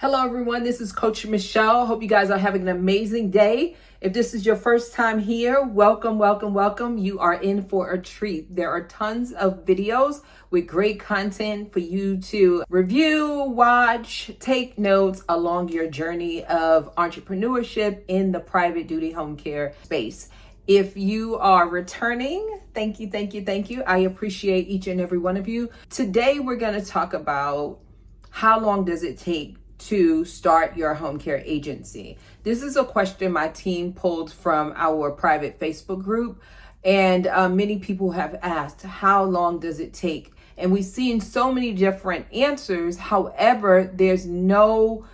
Hello, everyone. This is Coach Michele. Hope you guys are having an amazing day. If this is your first time here, welcome, welcome, welcome. You are in for a treat. There are tons of videos with great content for you to review, watch, take notes along your journey of entrepreneurship in the private duty home care space. If you are returning, thank you, thank you, thank you. I appreciate each and every one of you. Today, we're going to talk about how long does it take to start your home care agency. This is a question my team pulled from our private Facebook group, and many people have asked, how long does it take? And we've seen so many different answers. However, there's no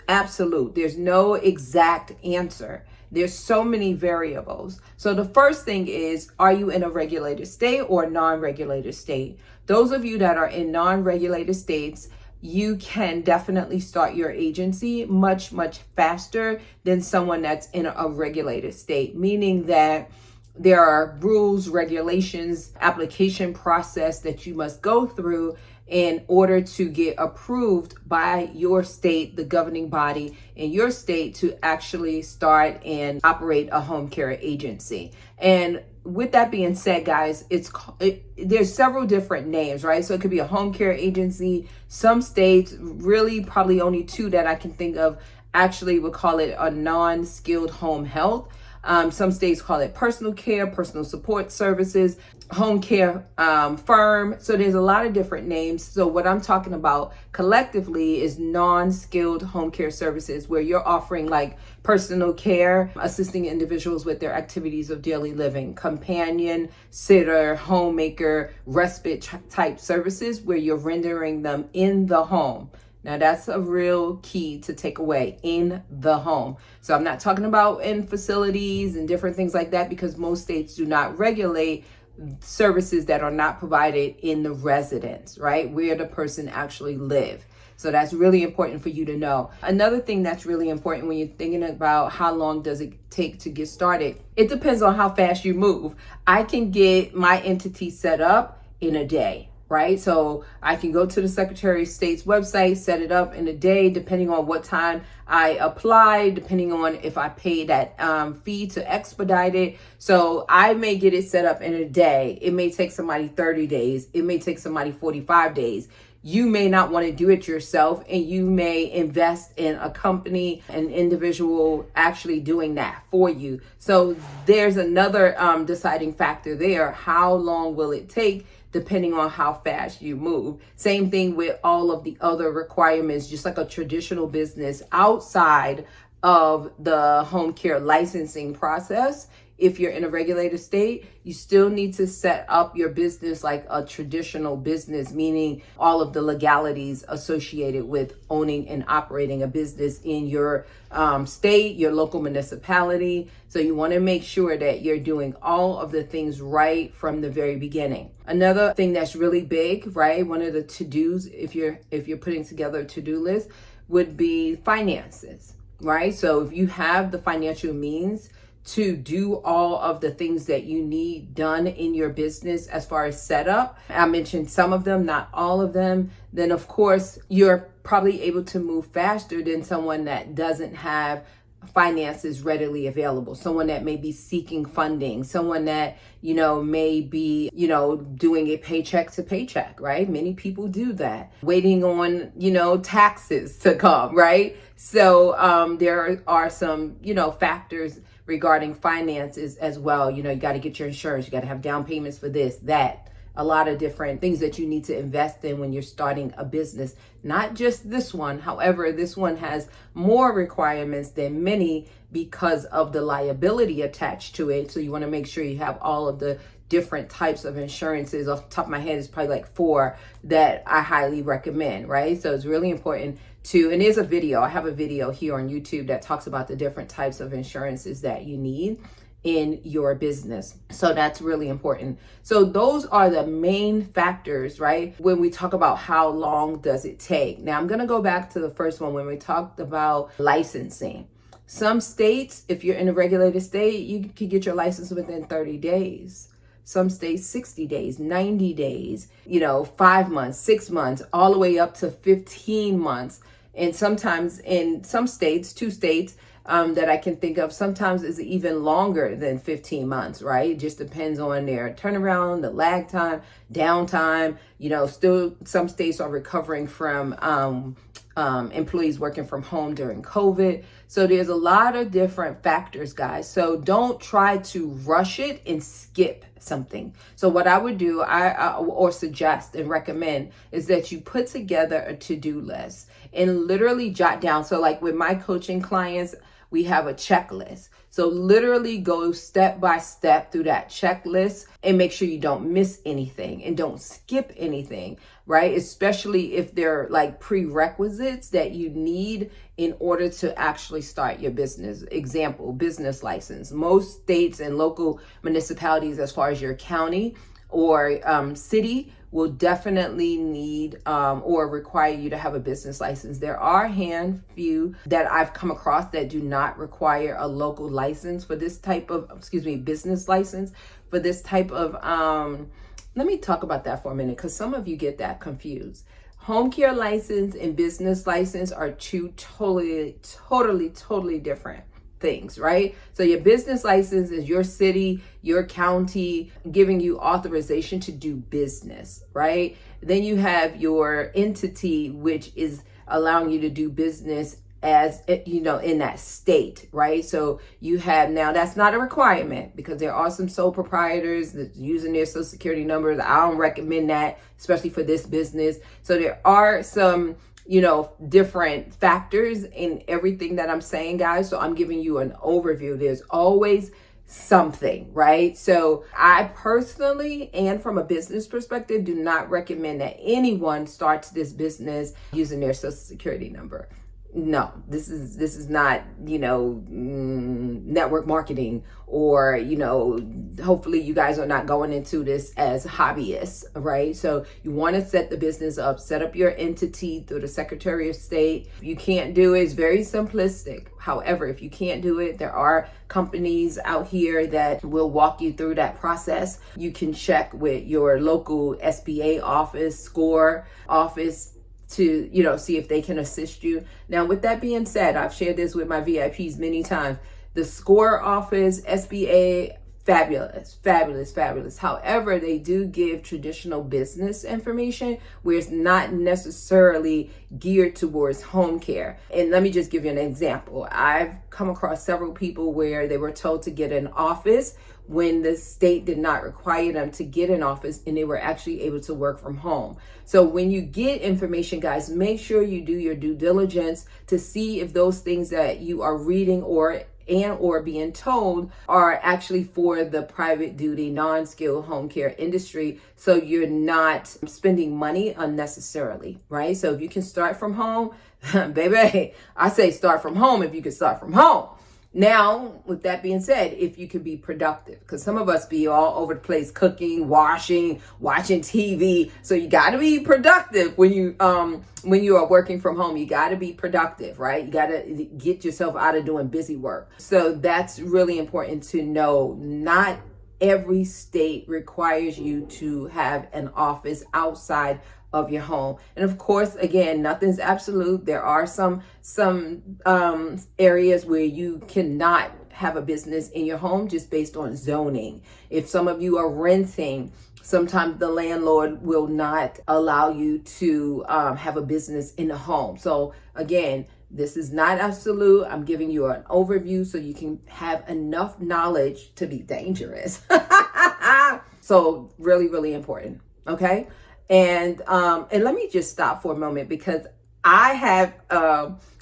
absolute, there's no exact answer. There's so many variables. So the first thing is, are you in a regulated state or non-regulated state? Those of you that are in non-regulated states, you can definitely start your agency much, much faster than someone that's in a regulated state, meaning that there are rules, regulations, application process that you must go through in order to get approved by your state, the governing body in your state, to actually start and operate a home care agency. And with that being said, guys, there's several different names, right? So it could be a home care agency. Some states, really probably only two that I can think of, actually would call it a non-skilled home health. Some states call it personal care, personal support services, home care firm. So there's a lot of different names. So what I'm talking about collectively is non-skilled home care services, where you're offering like personal care, assisting individuals with their activities of daily living, companion, sitter, homemaker, respite type services, where you're rendering them in the home. Now, that's a real key to take away, in the home. So I'm not talking about in facilities and different things like that, because most states do not regulate services that are not provided in the residence, right? Where the person actually live. So that's really important for you to know. Another thing that's really important when you're thinking about how long does it take to get started, it depends on how fast you move. I can get my entity set up in a day, right? So I can go to the Secretary of State's website, set it up in a day, depending on what time I apply, depending on if I pay that fee to expedite it. So I may get it set up in a day. It may take somebody 30 days. It may take somebody 45 days. You may not want to do it yourself, and you may invest in a company, an individual actually doing that for you. So there's another deciding factor there. How long will it take, depending on how fast you move? Same thing with all of the other requirements, just like a traditional business outside of the home care licensing process. If you're in a regulated state, you still need to set up your business like a traditional business, meaning all of the legalities associated with owning and operating a business in your state, your local municipality. So you want to make sure that you're doing all of the things right from the very beginning. Another thing that's really big, right? One of the to-dos, if you're putting together a to-do list, would be finances, right? So if you have the financial means to do all of the things that you need done in your business as far as setup, I mentioned some of them, not all of them, then of course you're probably able to move faster than someone that doesn't have finances readily available, someone that may be seeking funding, someone that, may be, doing it paycheck to paycheck, right? Many people do that, waiting on, taxes to come, right? So there are some, factors regarding finances as well. You got to get your insurance, you got to have down payments for this, that, a lot of different things that you need to invest in when you're starting a business. Not just this one. However, this one has more requirements than many because of the liability attached to it. So you want to make sure you have all of the different types of insurances. Off the top of my head, it's probably like 4 that I highly recommend, right? So it's really important to, and there's a video, I have a video here on YouTube that talks about the different types of insurances that you need in your business. So that's really important. So those are the main factors, right? When we talk about how long does it take. Now I'm going to go back to the first one when we talked about licensing. Some states, if you're in a regulated state, you can get your license within 30 days. Some states 60 days, 90 days, 5 months, 6 months, all the way up to 15 months. And sometimes in some states, 2 states, that I can think of, sometimes is even longer than 15 months, right? It just depends on their turnaround, the lag time, downtime. Still some states are recovering from employees working from home during COVID. So there's a lot of different factors, guys. So don't try to rush it and skip something. So what I would do, or suggest and recommend, is that you put together a to-do list and literally jot down. So like with my coaching clients, we have a checklist. So literally go step by step through that checklist and make sure you don't miss anything and don't skip anything, right? Especially if they're like prerequisites that you need in order to actually start your business. Example, business license. Most states and local municipalities, as far as your county or city, will definitely need or require you to have a business license. There are a few that I've come across that do not require a local license for this type of, business license for this type of, let me talk about that for a minute, because some of you get that confused. Home care license and business license are two totally different things, right? So your business license is your city, your county giving you authorization to do business, right? Then you have your entity, which is allowing you to do business as in that state, right? So you have, now that's not a requirement, because there are some sole proprietors that's using their social security numbers. I don't recommend that, especially for this business. So there are some different factors in everything that I'm saying, guys. So I'm giving you an overview. There's always something, right? So I personally, and from a business perspective, do not recommend that anyone starts this business using their social security number. No, this is not, network marketing, or, hopefully you guys are not going into this as hobbyists, right? So you want to set the business up, set up your entity through the Secretary of State. If you can't do it, it's very simplistic. However, if you can't do it, there are companies out here that will walk you through that process. You can check with your local SBA office, SCORE office, to see if they can assist you. Now, with that being said, I've shared this with my VIPs many times. The SCORE office, SBA, fabulous. However, they do give traditional business information where it's not necessarily geared towards home care. And let me just give you an example. I've come across several people where they were told to get an office when the state did not require them to get an office, and they were actually able to work from home. So when you get information, guys, make sure you do your due diligence to see if those things that you are reading or being told are actually for the private duty, non-skilled home care industry, so you're not spending money unnecessarily, right? So if you can start from home, baby, I say start from home if you can start from home. Now, with that being said, if you could be productive, because some of us be all over the place, cooking, washing, watching TV. So you got to be productive when you are working from home. You got to be productive, right? You got to get yourself out of doing busy work. So that's really important to know. Not every state requires you to have an office outside of your home. And of course, again, nothing's absolute. There are some areas where you cannot have a business in your home just based on zoning. If some of you are renting, sometimes the landlord will not allow you to have a business in the home. So again, this is not absolute. I'm giving you an overview so you can have enough knowledge to be dangerous. So really important. Okay. And let me just stop for a moment, because I have,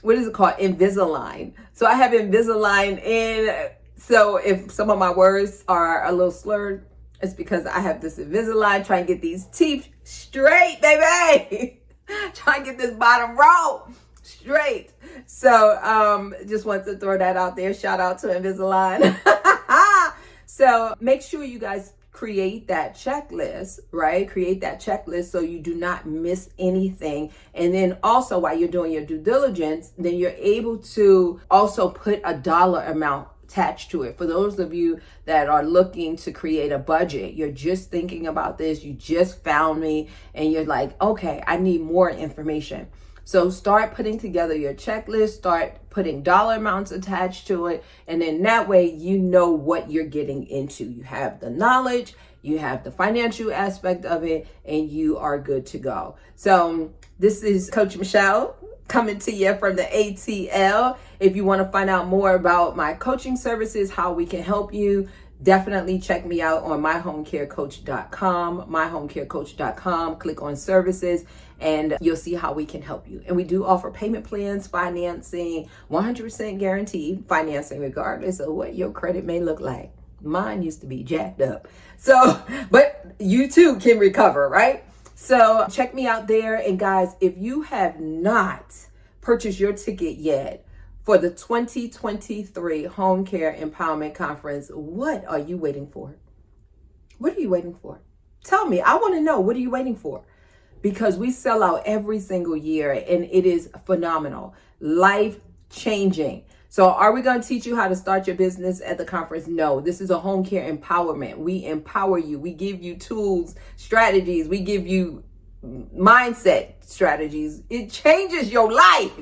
what is it called? Invisalign. So I have Invisalign in. So if some of my words are a little slurred, it's because I have this Invisalign trying to get these teeth straight, baby. Trying to get this bottom row straight. So just wanted to throw that out there. Shout out to Invisalign. So make sure you guys create that checklist, right? Create that checklist so you do not miss anything. And then also, while you're doing your due diligence, then you're able to also put a dollar amount attached to it. For those of you that are looking to create a budget, you're just thinking about this, you just found me, and you're like, okay, I need more information. So start putting together your checklist, start putting dollar amounts attached to it. And then that way, you know what you're getting into. You have the knowledge, you have the financial aspect of it, and you are good to go. So this is Coach Michele coming to you from the ATL. If you want to find out more about my coaching services, how we can help you, definitely check me out on myhomecarecoach.com, myhomecarecoach.com. Click on services and you'll see how we can help you. And we do offer payment plans, financing, 100% guaranteed financing, regardless of what your credit may look like. Mine used to be jacked up. So, but you too can recover, right? So check me out there. And guys, if you have not purchased your ticket yet for the 2023 Home Care Empowerment Conference, what are you waiting for? What are you waiting for? Tell me. I want to know, what are you waiting for? Because we sell out every single year and it is phenomenal, life-changing. So are we going to teach you how to start your business at the conference? No, this is a home care empowerment. We empower you. We give you tools, strategies. We give you mindset strategies. It changes your life.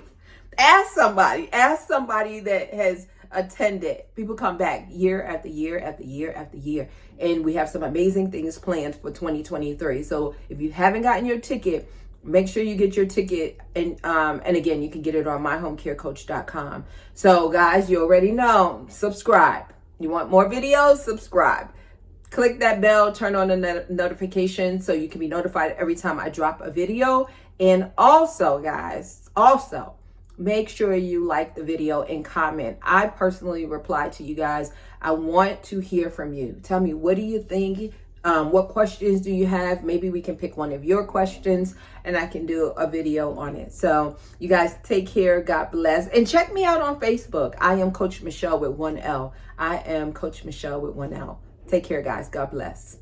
Ask somebody that has attended. People come back year after year after year after year. And we have some amazing things planned for 2023. So if you haven't gotten your ticket, make sure you get your ticket. And again, you can get it on myhomecarecoach.com. So guys, you already know, subscribe. You want more videos? Subscribe. Click that bell, turn on the notification so you can be notified every time I drop a video. And also, guys, make sure you like the video and comment. I personally reply to you guys. I want to hear from you. Tell me, what do you think? What questions do you have? Maybe we can pick one of your questions and I can do a video on it. So you guys take care. God bless. And check me out on Facebook. I am Coach Michele with one L. I am Coach Michele with one L. Take care, guys. God bless.